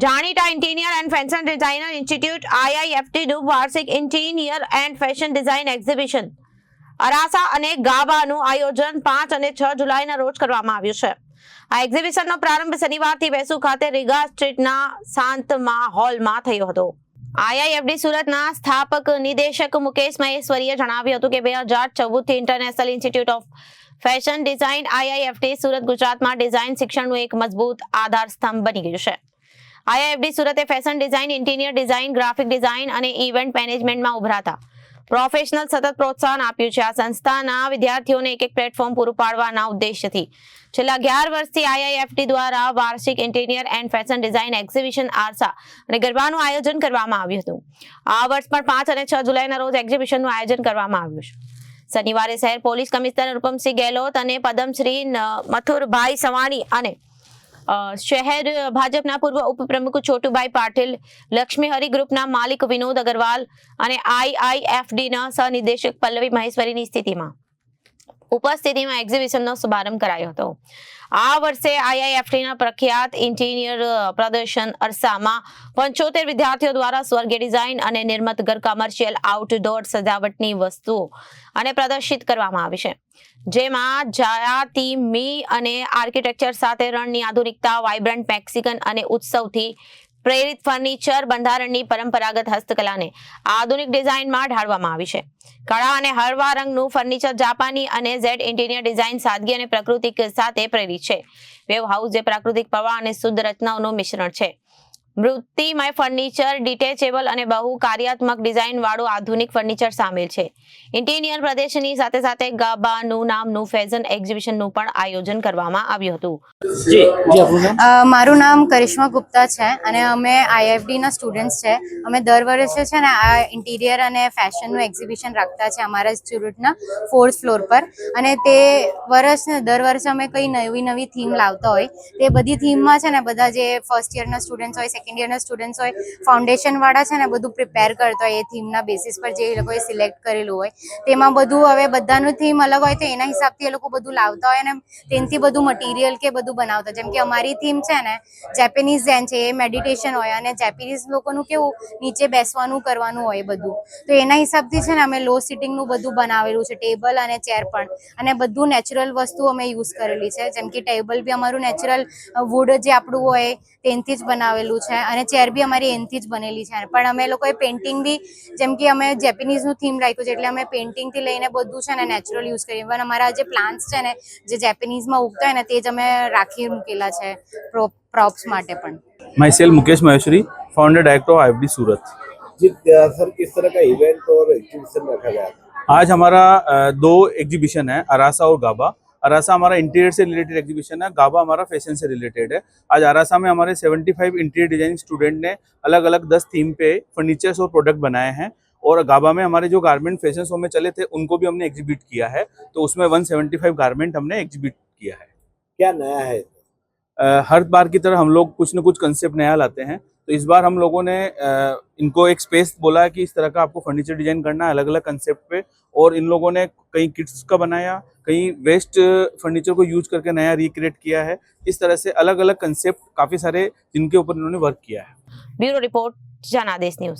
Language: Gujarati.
જાણીતા interior and fashion designer institute IIFTનું વાર્ષિક interior and fashion design exhibition Arasa અને ગાબાનું આયોજન 5 અને 6 જુલાઈના રોજ કરવામાં આવ્યું છે। આ એક્ઝિબિશનનો પ્રારંભ શનિવારથી વેસુ ખાતે રીગા સ્ટ્રીટના શાંતમા હોલમાં થયો હતો। IIFT સુરતના સ્થાપક નિદેશક મુકેશ મહેશ્વરીએ જણાવ્યું હતું કે 2014થી international institute of fashion design IIFT Surat ગુજરાતમાં ડિઝાઇન શિક્ષણનું એક મજબૂત આધાર સ્તંભ બની ગયું છે। IIFT સુરતે fashion design, interior design, graphic design અને ઇવેન્ટ મેનેજમેન્ટમાં ઉભરાતા પ્રોફેશનલ સતત પ્રોત્સાહન આપ્યું છે। આ સંસ્થાના વિદ્યાર્થીઓને એક પ્લેટફોર્મ પૂરું પાડવાના ઉદ્દેશ્યથી છેલ્લા 11 વર્ષથી IIFT દ્વારા વાર્ષિક interior and fashion design exhibition Aarsa અને ગરબાનું આયોજન કરવામાં આવ્યું હતું। આ વર્ષ પણ 5 અને 6 જુલાઈના રોજ એક્ઝિબિશનનું આયોજન કરવામાં આવ્યું છે। શનિવારે શહેર પોલીસ કમિશનર રૂપમસિંહ ગેહલોત અને પદ્મશ્રી મથુરભાઈ સવાણી અને શહેર ભાજપના પૂર્વ ઉપપ્રમુખ છોટુભાઈ પાટીલ, લક્ષ્મી હરિ ગ્રુપના માલિક વિનોદ અગ્રવાલ અને IIFTના સહનિદેશક પલ્લવી મહેશ્વરીની ઉપસ્થિતિમાં એક્ઝિબિશનનો શુભારંભ કરાયો હતો। આ વર્ષે IIFTના પ્રખ્યાત ઇન્ટિરિયર પ્રદર્શન અરસામાં 75 વિદ્યાર્થીઓ દ્વારા સ્વર્ગીય ડિઝાઇન અને નિર્મિત ઘર, કમર્શિયલ, આઉટડોર સજાવટની વસ્તુઓ અને પ્રદર્શિત કરવામાં આવી છે, જેમાં જાયાતી અને આર્કિટેક્ચર સાથે રણની આધુનિકતા, વાઇબ્રન્ટ મેક્સિકન અને ઉત્સવથી પ્રેરિત ફર્નિચર, બંધારણની પરંપરાગત હસ્તકલાને આધુનિક ડિઝાઇનમાં ઢાળવામાં આવી છે। કાળા અને હળવા રંગનું ફર્નિચર જાપાની અને ઝેડ ઇન્ટિરિયર ડિઝાઇન સાદગી અને પ્રાકૃતિક સાથે પ્રેરિત છે। વેવ હાઉસ જે પ્રાકૃતિક પ્રવાહ અને શુદ્ધ રચનાઓનું મિશ્રણ છે। મૂર્તિમય ફર્નિચર, ડિટેચેબલ અને બહુ કાર્યાત્મક ડિઝાઇન વાળું આધુનિક ફર્નિચર સામેલ છે। ઇન્ટિરિયર પ્રદર્શનની સાથે સાથે ગાબાનું નામનું ફેશન એક્ઝિબિશનનું પણ આયોજન કરવામાં આવ્યું હતું। મારું નામ કરિશ્મા ગુપ્તા છે અને અમે IIFT ના સ્ટુડન્ટ્સ છે। અમે દર વર્ષે છે ને આ ઇન્ટિરિયર અને ફેશનનું એક્ઝિબિશન રાખતા છે અમારા ઇન્સ્ટિટ્યૂટના 4th ફ્લોર પર, અને તે દર વર્ષે અમે કઈ નવી થીમ લાવતા હોય, તે બધી થીમમાં છે ને બધા જે ફર્સ્ટ યરના સ્ટુડન્ટ્સ હોય, સેકન્ડ યરના સ્ટુડન્ટ્સ હોય, ફાઉન્ડેશન વાળા છે ને બધું પ્રિપેર કરતા હોય એ થીમના બેસિસ પર જે એ લોકોએ સિલેક્ટ કરેલું હોય તેમાં બધું હવે બધાનું થીમ અલગ હોય તો એના હિસાબથી એ લોકો બધું લાવતા હોય અને તેનાથી બધું મટીરિયલ કે બધું બનાવતા। જેમ કે અમારી થીમ છે ને જેપેનીઝ ઝેન છે, એ મેડિટેશન હોય અને જેપેનીઝ લોકોનું કેવું નીચે બેસવાનું કરવાનું હોય બધું, તો એના હિસાબથી છે ને અમે લો સિટિંગનું બધું બનાવેલું છે, ટેબલ અને ચેર પણ, અને બધું નેચરલ વસ્તુ અમે યુઝ કરેલી છે। જેમ કે ટેબલ બી અમારું નેચરલ વુડ જે આપણું હોય તેનાથી જ બનાવેલું છે અને ચેર બી અમારી એનાથી જ બનેલી છે। પણ અમે લોકોએ પેઇન્ટિંગ બી, જેમ કે અમે જેપેનીઝનું થીમ રાખ્યું છે એટલે અમે પેઇન્ટિંગથી લઈને બધું છે ને નેચરલ યુઝ કરીએ। પણ અમારા જે પ્લાન્ટ્સ છે ને જે જેપેનીઝમાં ઉગતા હોય ને તે જ અમે રાખી મૂકેલા છે પ્રોપ્સ માટે પણ। My Mukesh Maheshwari, founder director of IIFT Surat. जी सर, किस तरह का इवेंट और एग्जीबिशन रखा गया? आज हमारा 2 एग्जीबिशन है, अरासा और गाबा। अरासा हमारा इंटीरियर से रिलेटेड एग्जीबिशन है, गाबा हमारा फैशन से रिलेटेड है। आज अरासा में हमारे 75 इंटीरियर डिजाइनिंग स्टूडेंट ने अलग अलग 10 थीम पे फर्नीचर्स और प्रोडक्ट बनाए हैं, और गाबा में हमारे जो गारमेंट फैशन शो में चले थे उनको भी हमने एग्जिबिट किया है, तो उसमें 175 गारमेंट हमने एग्जिबिट किया है। क्या नया है? हर बार की तरह हम लोग कुछ न कुछ कंसेप्ट नया लाते हैं, तो इस बार हम लोगों ने इनको एक स्पेस बोला है कि इस तरह का आपको फर्नीचर डिजाइन करना है अलग अलग कंसेप्ट पे, और इन लोगों ने कहीं किट्स का बनाया, कहीं वेस्ट फर्नीचर को यूज करके नया रिक्रिएट किया है। इस तरह से अलग अलग कंसेप्ट काफी सारे जिनके ऊपर इन्होंने वर्क किया है। ब्यूरो रिपोर्ट, जनादेश न्यूज।